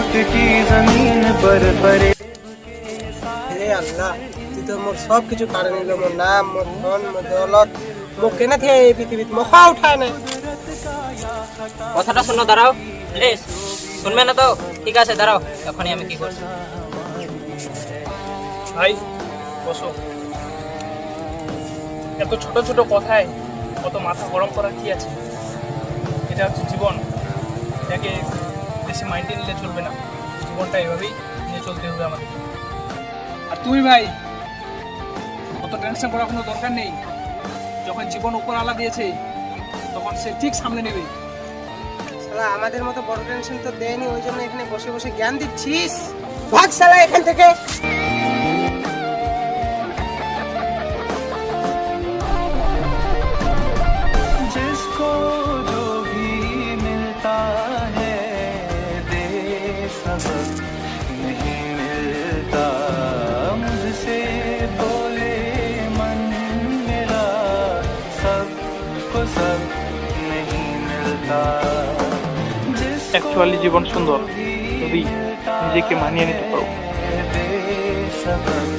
इश्क की जमीन पर फरे। হে আল্লাহ, তুই তো মোর সব কিছু কাড়ে নিল, মোর নাম, মোর ধন, মোর দৌলত, মোক কেনা থেকে এই পৃথিবীতে মুখা উঠায় না। কথাটা শোনো, দাঁড়াও প্লিজ। শুনবে না তো? ঠিক আছে, দাঁড়াও, এখনই আমি কি করছি। ভাই বসো। এত ছোট ছোট কথায় কত মাথা গরম করার কি আছে? এটা হচ্ছে জীবন, এটাকে বেশি মাইন্ডে নিলে চলবে না। জীবনটা এভাবেই নিয়ে চলতে হবে আমাদের। আর তুমি ভাই কত টেনশন করার কোনো দরকার নেই। যখন জীবন উপর আলা দিয়েছে তখন সে ঠিক সামনে নেবে। শালা আমাদের মতো বড় টেনশন তো দেয়নি, ওই জন্য এখানে বসে বসে জ্ঞান দিচ্ছিস। ভাগ শালা এখান থেকে। जिसको जो भी मिलता है दे सबक नहीं मिलता। मुझसे बोले मन मेरा सबको सब नहीं मिलता। অ্যাকচুয়ালি জীবন সুন্দর যদি নিজেকে মানিয়ে নিতে পারো। दे सबक